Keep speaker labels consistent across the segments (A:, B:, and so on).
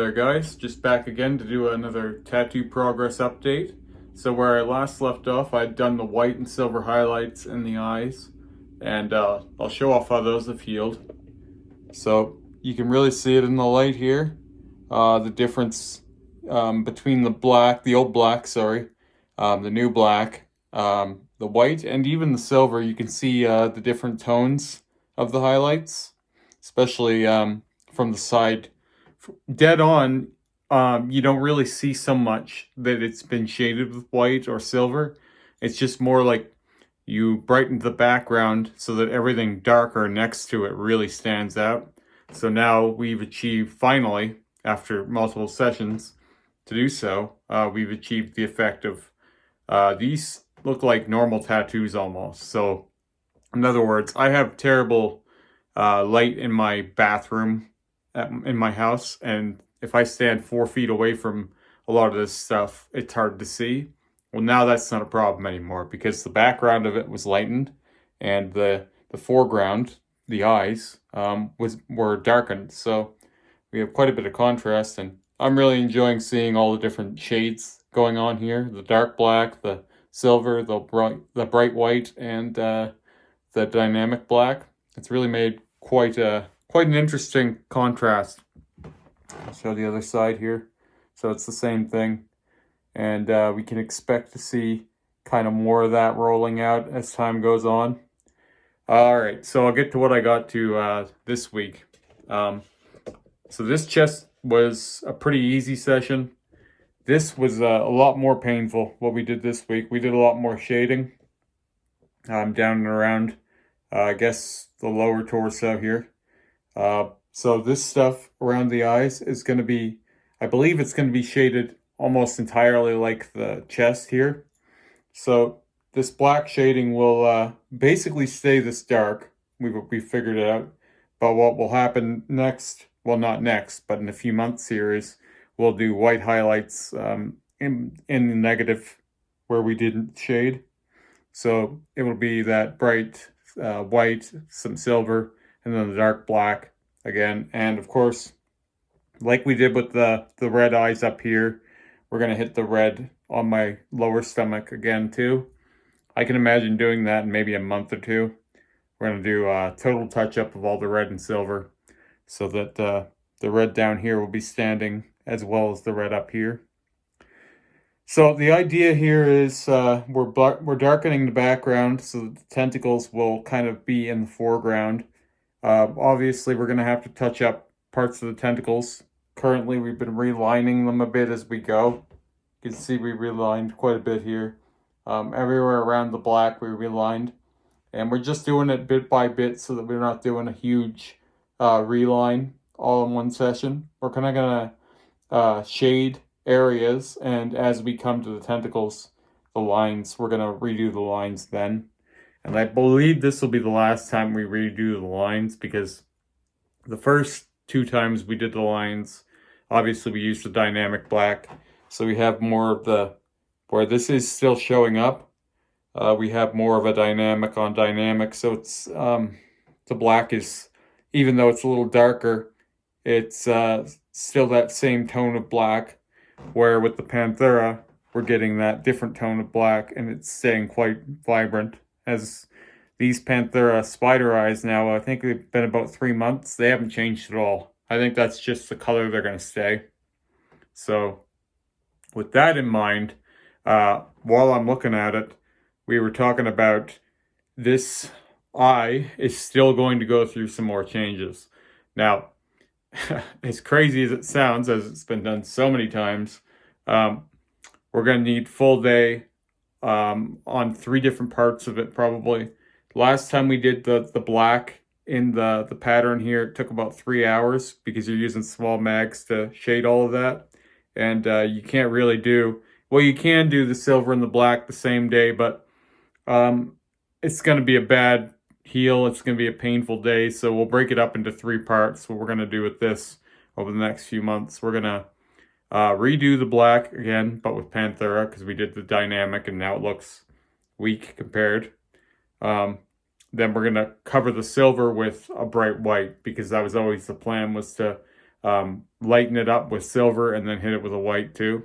A: There guys, just back again to do another tattoo progress update. So where I last left off, I'd done the white and silver highlights in the eyes, and I'll show off how those have healed. So you can really see it in the light here, the difference between the old black, the new black, the white, and even the silver. You can see the different tones of the highlights, especially from the side. Dead on, you don't really see so much that it's been shaded with white or silver. It's just more like you brightened the background so that everything darker next to it really stands out. So now we've achieved, finally, after multiple sessions to do so, we've achieved the effect of these look like normal tattoos almost. So in other words, I have terrible light in my bathroom in my house, and if I stand 4 feet away from a lot of this stuff, it's hard to see. Well, now that's not a problem anymore because the background of it was lightened, and the foreground, the eyes, were darkened. So we have quite a bit of contrast, and I'm really enjoying seeing all the different shades going on here: the dark black, the silver, the bright white, and the dynamic black. It's really made quite an interesting contrast. I'll show the other side here. So it's the same thing, and we can expect to see kind of more of that rolling out as time goes on. All right, so I'll get to what I got to this week. So this chest was a pretty easy session. This was a lot more painful, what we did this week. We did a lot more shading down and around, I guess, the lower torso here. So this stuff around the eyes is going to be, I believe it's going to be shaded almost entirely like the chest here. So this black shading will basically stay this dark. We figured it out. But what will happen next, well, not next, but in a few months here, is we'll do white highlights in the negative where we didn't shade. So it will be that bright white, some silver, and then the dark black again. And of course, like we did with the red eyes up here, we're going to hit the red on my lower stomach again too. I can imagine doing that in maybe a month or two. We're going to do a total touch-up of all the red and silver so that the red down here will be standing as well as the red up here. So the idea here is we're darkening the background so that the tentacles will kind of be in the foreground. Obviously, we're going to have to touch up parts of the tentacles. Currently, we've been relining them a bit as we go. You can see we relined quite a bit here. Everywhere around the black, we relined. And we're just doing it bit by bit so that we're not doing a huge reline all in one session. We're kind of going to shade areas, and as we come to the tentacles, the lines, we're going to redo the lines then. And I believe this will be the last time we redo the lines, because the first 2 times we did the lines, obviously we used the dynamic black. So we have more of the, where this is still showing up, we have more of a dynamic on dynamic. So it's, the black is, even though it's a little darker, it's still that same tone of black. Where with the Panthera, we're getting that different tone of black, and it's staying quite vibrant. As these Panthera spider eyes now, I think they've been about 3 months. They haven't changed at all. I think that's just the color they're going to stay. So with that in mind, while I'm looking at it, we were talking about this eye is still going to go through some more changes. Now, as crazy as it sounds, as it's been done so many times, we're going to need full day on 3 different parts of it probably. Last time we did the black in the pattern here, it took about 3 hours because you're using small mags to shade all of that. And you can't really do, well, you can do the silver and the black the same day, but it's going to be a bad heal. It's going to be a painful day, so we'll break it up into 3 parts. What we're going to do with this over the next few months, we're going to redo the black again, but with Panthera, because we did the dynamic and now it looks weak compared. Then we're going to cover the silver with a bright white, because that was always the plan, was to lighten it up with silver and then hit it with a white too.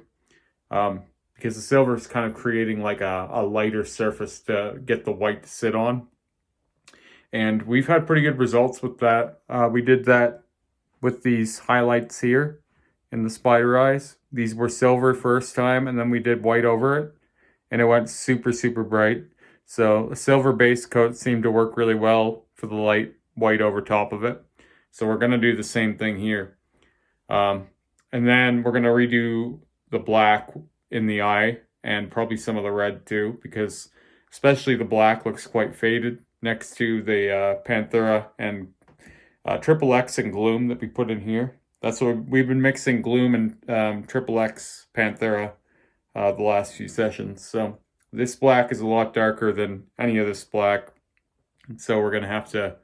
A: Because the silver is kind of creating like a lighter surface to get the white to sit on. And we've had pretty good results with that. We did that with these highlights here in the spider eyes. These were silver first time, and then we did white over it, and it went super, super bright. So a silver base coat seemed to work really well for the light white over top of it. So we're going to do the same thing here. And then we're going to redo the black in the eye and probably some of the red too, because especially the black looks quite faded next to the Panthera and Triple X and Gloom that we put in here. That's what we've been mixing Gloom and Triple X Panthera the last few sessions. So this black is a lot darker than any of this black. So we're going to have to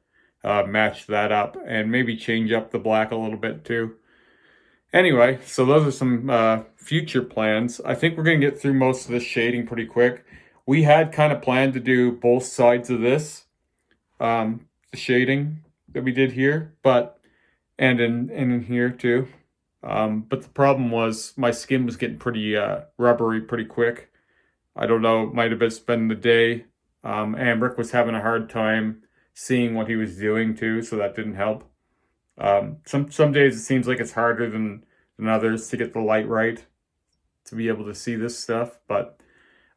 A: match that up and maybe change up the black a little bit too. Anyway, so those are some future plans. I think we're going to get through most of this shading pretty quick. We had kind of planned to do both sides of this, the shading that we did here, and in here too. But the problem was my skin was getting pretty rubbery pretty quick. I don't know, it might have just been the day. And Rick was having a hard time seeing what he was doing too, so that didn't help. Some days it seems like it's harder than others to get the light right to be able to see this stuff, but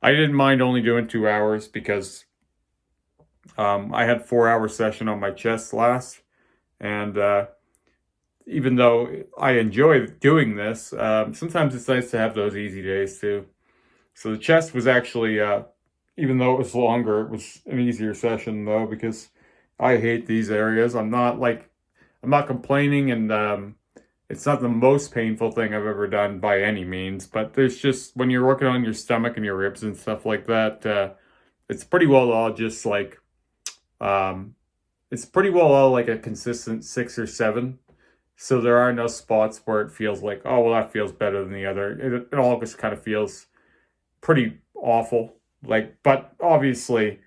A: I didn't mind only doing 2 hours because I had 4-hour session on my chest last, and even though I enjoy doing this, sometimes it's nice to have those easy days too. So the chest was actually, even though it was longer, it was an easier session though, because I hate these areas. I'm not complaining, and it's not the most painful thing I've ever done by any means, but there's just, when you're working on your stomach and your ribs and stuff like that, it's pretty well all just like, it's pretty well all like a consistent 6 or 7. So there are no spots where it feels like, oh, well, that feels better than the other. It all just kind of feels pretty awful, like, but obviously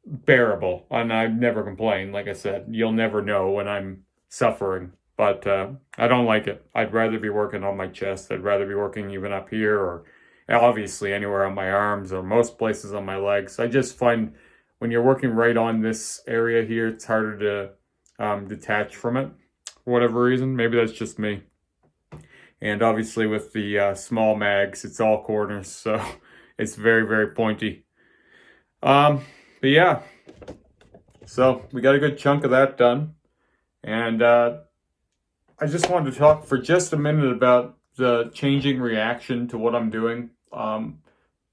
A: bearable, and I never complain. Like I said, you'll never know when I'm suffering, but I don't like it. I'd rather be working on my chest. I'd rather be working even up here, or obviously anywhere on my arms, or most places on my legs. I just find when you're working right on this area here, it's harder to detach from it for whatever reason. Maybe that's just me. And obviously with the small mags, it's all corners, so it's very, very pointy. But yeah, so we got a good chunk of that done. And I just wanted to talk for just a minute about the changing reaction to what I'm doing on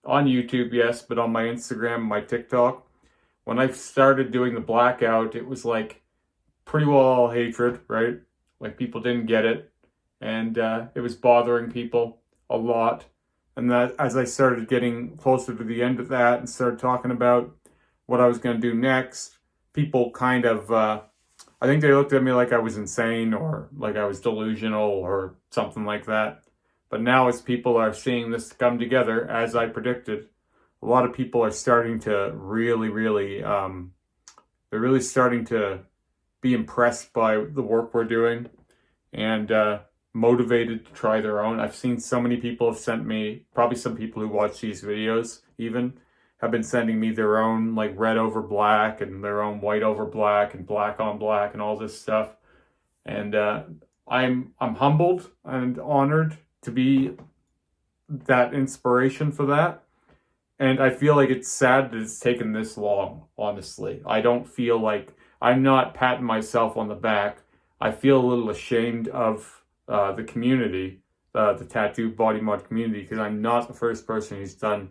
A: YouTube, yes, but on my Instagram and my TikTok. When I started doing the blackout, it was like pretty well all hatred, right? Like people didn't get it, and it was bothering people a lot. And that as I started getting closer to the end of that and started talking about what I was going to do next, people kind of, I think they looked at me like I was insane or like I was delusional or something like that. But now as people are seeing this come together, as I predicted, a lot of people are starting to really, they're really starting to be impressed by the work we're doing and motivated to try their own. I've seen so many people have sent me, probably some people who watch these videos even, have been sending me their own like red over black and their own white over black and black on black and all this stuff. And I'm humbled and honored to be that inspiration for that. And I feel like it's sad that it's taken this long, honestly. I don't feel like, I'm not patting myself on the back. I feel a little ashamed of the community, the tattoo body mod community, because I'm not the first person who's done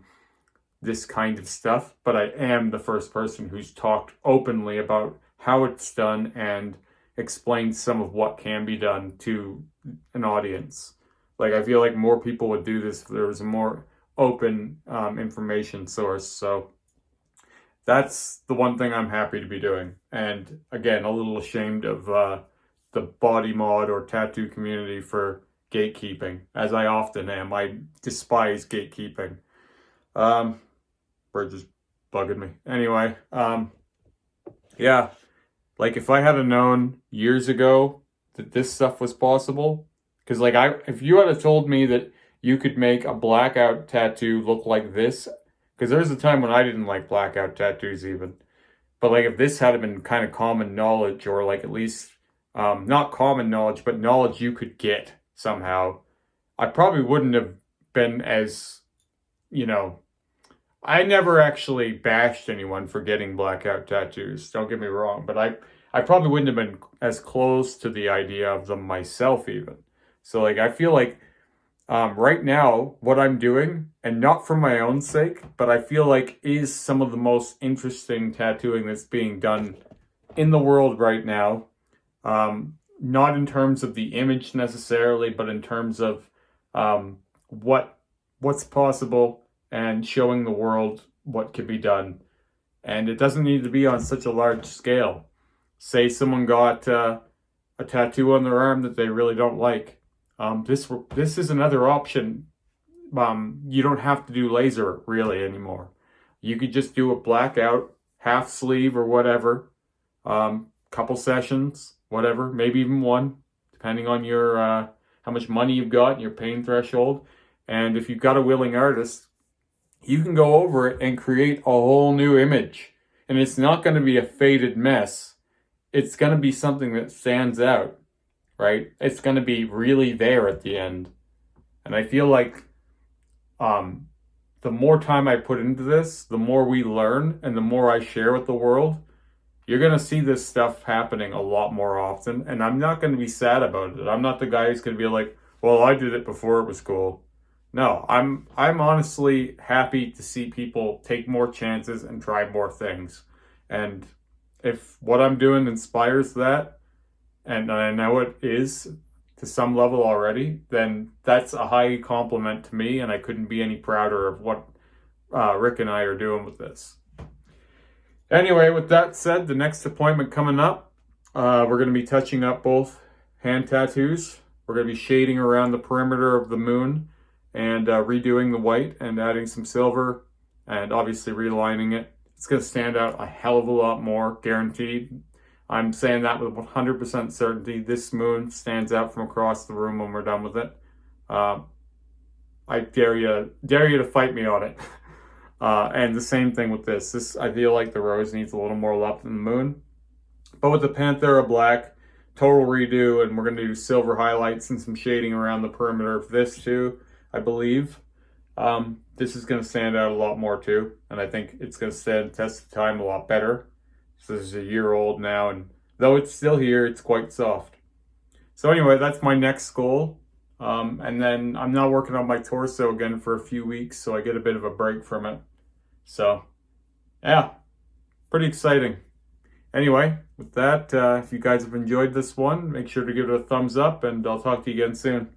A: this kind of stuff, but I am the first person who's talked openly about how it's done and explained some of what can be done to an audience. Like, I feel like more people would do this if there was a more open information source. So that's the one thing I'm happy to be doing. And again, a little ashamed of the body mod or tattoo community for gatekeeping, as I often am. I despise gatekeeping. Bird just bugging me. Anyway, yeah, like if I had known years ago that this stuff was possible, Because like if you had told me that you could make a blackout tattoo look like this, because there was a time when I didn't like blackout tattoos even. But like if this had been kind of common knowledge, or like at least not common knowledge, but knowledge you could get somehow, I probably wouldn't have been as, you know, I never actually bashed anyone for getting blackout tattoos. Don't get me wrong, but I probably wouldn't have been as close to the idea of them myself even. So like I feel like right now what I'm doing, and not for my own sake, but I feel like is some of the most interesting tattooing that's being done in the world right now. Not in terms of the image necessarily, but in terms of what's possible and showing the world what can be done. And it doesn't need to be on such a large scale. Say someone got a tattoo on their arm that they really don't like. This is another option. You don't have to do laser really anymore. You could just do a blackout, half sleeve or whatever, couple sessions, whatever, maybe even one, depending on your how much money you've got and your pain threshold. And if you've got a willing artist, you can go over it and create a whole new image. And it's not going to be a faded mess. It's going to be something that stands out, right? It's going to be really there at the end. And I feel like the more time I put into this, the more we learn and the more I share with the world, you're going to see this stuff happening a lot more often. And I'm not going to be sad about it. I'm not the guy who's going to be like, well, I did it before it was cool. No, I'm honestly happy to see people take more chances and try more things. And if what I'm doing inspires that, and I know it is to some level already, then that's a high compliment to me, and I couldn't be any prouder of what Rick and I are doing with this. Anyway, with that said, the next appointment coming up, we're going to be touching up both hand tattoos. We're going to be shading around the perimeter of the moon and redoing the white and adding some silver and obviously realigning it. It's going to stand out a hell of a lot more, guaranteed. I'm saying that with 100% certainty. This moon stands out from across the room when we're done with it. I dare you to fight me on it. And the same thing with this. I feel like the rose needs a little more love than the moon. But with the Panthera Black, total redo, and we're going to do silver highlights and some shading around the perimeter of this too, I believe. This is going to stand out a lot more too, and I think it's going to stand the test of time a lot better. So this is a year old now, and though it's still here, it's quite soft. So anyway, that's my next goal. And then I'm now working on my torso again for a few weeks, so I get a bit of a break from it. So, yeah, pretty exciting. Anyway, with that, if you guys have enjoyed this one, make sure to give it a thumbs up, and I'll talk to you again soon.